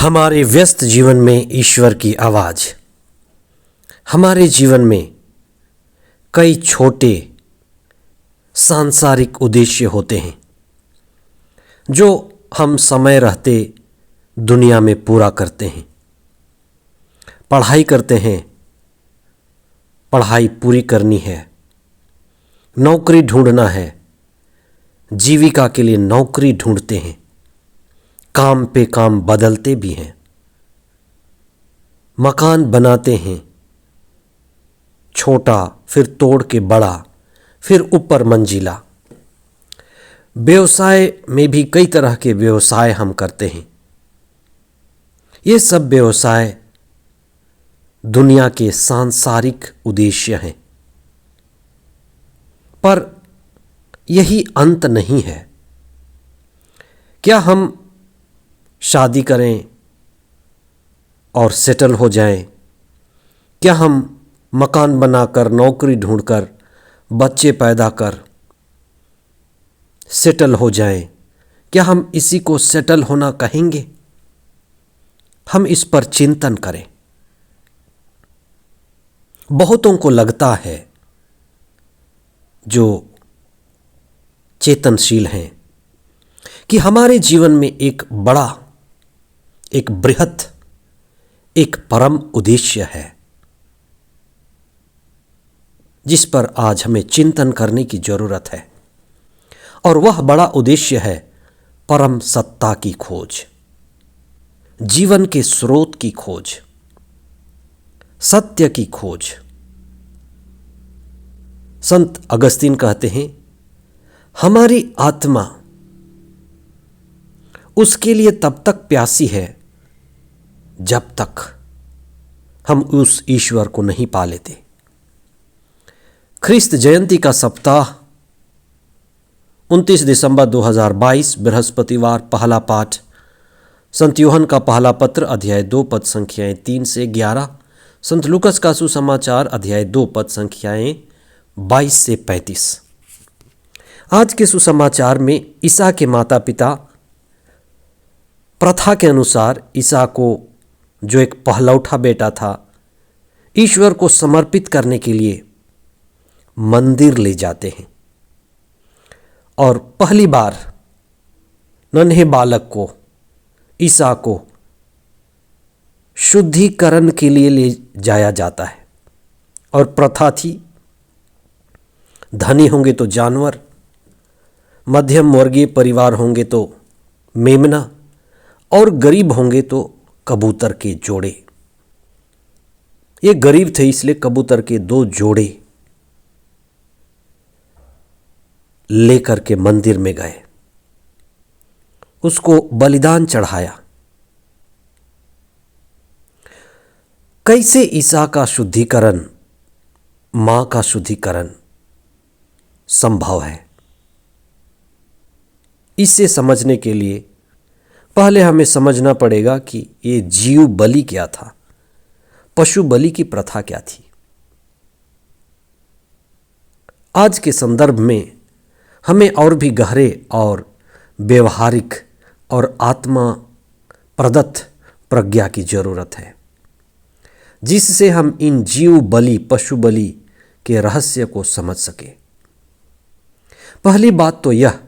हमारे व्यस्त जीवन में ईश्वर की आवाज़। हमारे जीवन में कई छोटे सांसारिक उद्देश्य होते हैं जो हम समय रहते दुनिया में पूरा करते हैं। पढ़ाई करते हैं, पढ़ाई पूरी करनी है, नौकरी ढूंढना है, जीविका के लिए नौकरी ढूंढते हैं, काम पे काम बदलते भी हैं, मकान बनाते हैं, छोटा फिर तोड़ के बड़ा, फिर ऊपर मंजिला। व्यवसाय में भी कई तरह के व्यवसाय हम करते हैं। ये सब व्यवसाय दुनिया के सांसारिक उद्देश्य हैं, पर यही अंत नहीं है। क्या हम शादी करें और सेटल हो जाएं? क्या हम मकान बनाकर, नौकरी ढूंढकर, बच्चे पैदा कर सेटल हो जाएं? क्या हम इसी को सेटल होना कहेंगे? हम इस पर चिंतन करें। बहुतों को लगता है, जो चेतनशील हैं, कि हमारे जीवन में एक बड़ा, एक बृहत, एक परम उद्देश्य है, जिस पर आज हमें चिंतन करने की जरूरत है। और वह बड़ा उद्देश्य है परम सत्ता की खोज, जीवन के स्रोत की खोज, सत्य की खोज। संत अगस्तीन कहते हैं, हमारी आत्मा उसके लिए तब तक प्यासी है जब तक हम उस ईश्वर को नहीं पा लेते। ख्रिस्त जयंती का सप्ताह 29 दिसंबर 2022 बृहस्पतिवार। पहला पाठ संत यूहन्ना का पहला पत्र अध्याय 2 पद संख्याएं 3 से 11, संत लूकस का सुसमाचार अध्याय 2 पद संख्याएं 22 से 35। आज के सुसमाचार में ईसा के माता पिता प्रथा के अनुसार ईसा को, जो एक पहलौठा बेटा था, ईश्वर को समर्पित करने के लिए मंदिर ले जाते हैं और पहली बार नन्हे बालक को, ईसा को, शुद्धिकरण के लिए ले जाया जाता है। और प्रथा थी, धनी होंगे तो जानवर, मध्यम वर्गीय परिवार होंगे तो मेमना, और गरीब होंगे तो कबूतर के जोड़े। ये गरीब थे, इसलिए कबूतर के 2 जोड़े लेकर के मंदिर में गए, उसको बलिदान चढ़ाया। कैसे ईसा का शुद्धिकरण, मां का शुद्धिकरण संभव है, इसे समझने के लिए पहले हमें समझना पड़ेगा कि ये जीव बलि क्या था, पशु बलि की प्रथा क्या थी। आज के संदर्भ में हमें और भी गहरे और व्यवहारिक और आत्मा प्रदत्त प्रज्ञा की जरूरत है, जिससे हम इन जीव बलि, पशु बलि के रहस्य को समझ सके। पहली बात तो यह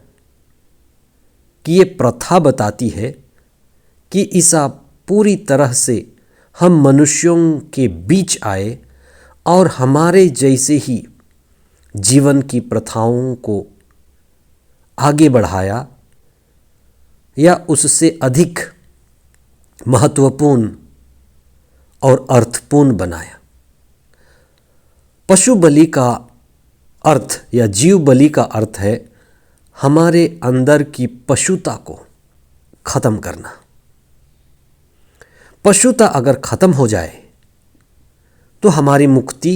कि ये प्रथा बताती है कि ईसा पूरी तरह से हम मनुष्यों के बीच आए और हमारे जैसे ही जीवन की प्रथाओं को आगे बढ़ाया या उससे अधिक महत्वपूर्ण और अर्थपूर्ण बनाया। पशु बलि का अर्थ या जीव बलि का अर्थ है हमारे अंदर की पशुता को खत्म करना। पशुता अगर खत्म हो जाए तो हमारी मुक्ति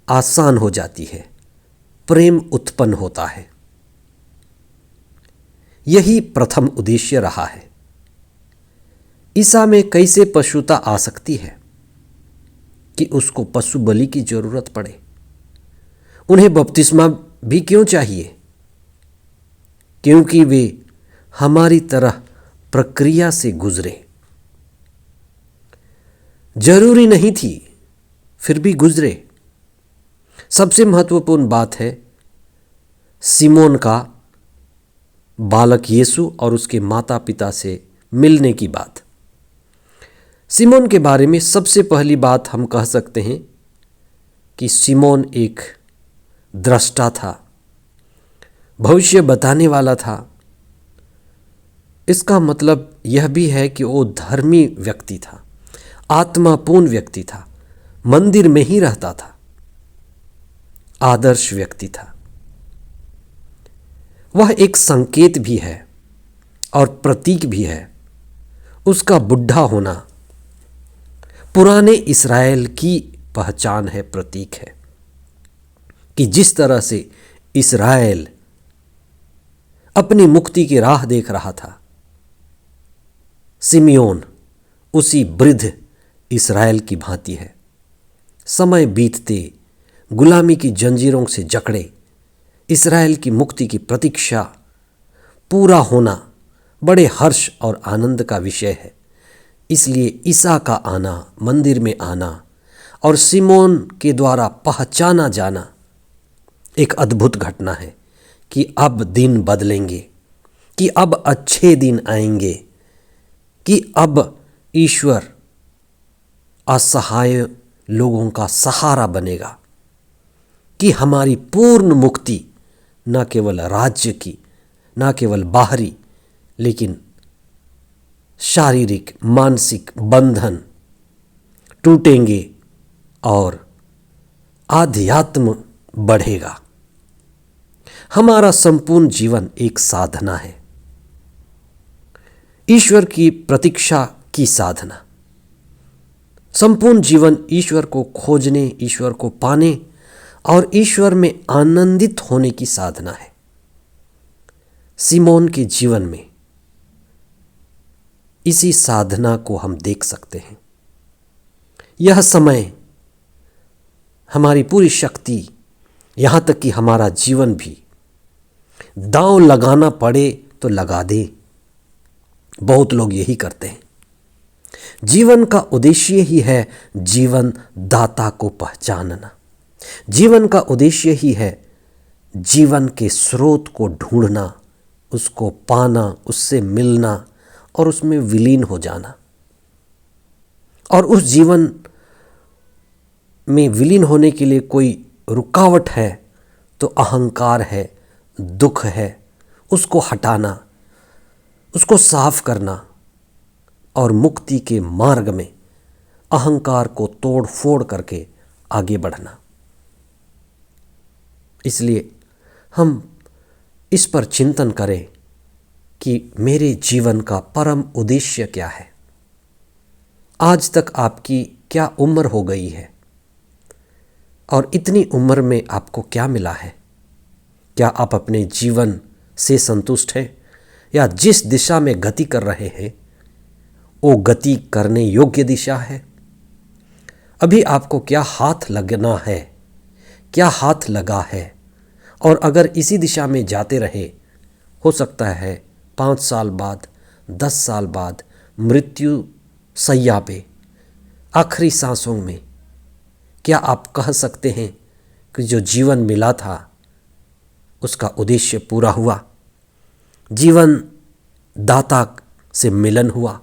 आसान हो जाती है, प्रेम उत्पन्न होता है। यही प्रथम उद्देश्य रहा है। ईसा में कैसे पशुता आ सकती है कि उसको पशु बलि की जरूरत पड़े? उन्हें बपतिस्मा भी क्यों चाहिए? क्योंकि वे हमारी तरह प्रक्रिया से गुजरे। जरूरी नहीं थी, फिर भी गुजरे। सबसे महत्वपूर्ण बात है सिमोन का बालक यीशु और उसके माता पिता से मिलने की बात। सिमोन के बारे में सबसे पहली बात हम कह सकते हैं कि सिमोन एक दृष्टा था, भविष्य बताने वाला था। इसका मतलब यह भी है कि वो धर्मी व्यक्ति था, आत्मापूर्ण व्यक्ति था, मंदिर में ही रहता था, आदर्श व्यक्ति था। वह एक संकेत भी है और प्रतीक भी है। उसका बुढ़ा होना पुराने इस्राएल की पहचान है, प्रतीक है कि जिस तरह से इस्राएल अपनी मुक्ति की राह देख रहा था, सिमियोन उसी वृद्ध इस्राएल की भांति है। समय बीतते गुलामी की जंजीरों से जकड़े इस्राएल की मुक्ति की प्रतीक्षा पूरा होना बड़े हर्ष और आनंद का विषय है। इसलिए ईसा का आना, मंदिर में आना और सिमोन के द्वारा पहचाना जाना एक अद्भुत घटना है कि अब दिन बदलेंगे, कि अब अच्छे दिन आएंगे, कि अब ईश्वर असहाय लोगों का सहारा बनेगा, कि हमारी पूर्ण मुक्ति न केवल राज्य की, न केवल बाहरी, लेकिन शारीरिक मानसिक बंधन टूटेंगे और आध्यात्म बढ़ेगा। हमारा संपूर्ण जीवन एक साधना है, ईश्वर की प्रतीक्षा की साधना। संपूर्ण जीवन ईश्वर को खोजने, ईश्वर को पाने और ईश्वर में आनंदित होने की साधना है। सिमोन के जीवन में इसी साधना को हम देख सकते हैं। यह समय हमारी पूरी शक्ति, यहाँ तक कि हमारा जीवन भी दांव लगाना पड़े तो लगा दे। बहुत लोग यही करते हैं। जीवन का उद्देश्य ही है जीवन दाता को पहचानना। जीवन का उद्देश्य ही है जीवन के स्रोत को ढूंढना, उसको पाना, उससे मिलना और उसमें विलीन हो जाना। और उस जीवन में विलीन होने के लिए कोई रुकावट है तो अहंकार है, दुख है, उसको हटाना, उसको साफ करना और मुक्ति के मार्ग में अहंकार को तोड़ फोड़ करके आगे बढ़ना। इसलिए हम इस पर चिंतन करें कि मेरे जीवन का परम उद्देश्य क्या है। आज तक आपकी क्या उम्र हो गई है और इतनी उम्र में आपको क्या मिला है? क्या आप अपने जीवन से संतुष्ट हैं या जिस दिशा में गति कर रहे हैं वो गति करने योग्य दिशा है? अभी आपको क्या हाथ लगना है, क्या हाथ लगा है? और अगर इसी दिशा में जाते रहे, हो सकता है 5 साल बाद, 10 साल बाद मृत्यु सैया पे आखिरी सांसों में क्या आप कह सकते हैं कि जो जीवन मिला था उसका उद्देश्य पूरा हुआ, जीवन दाता से मिलन हुआ?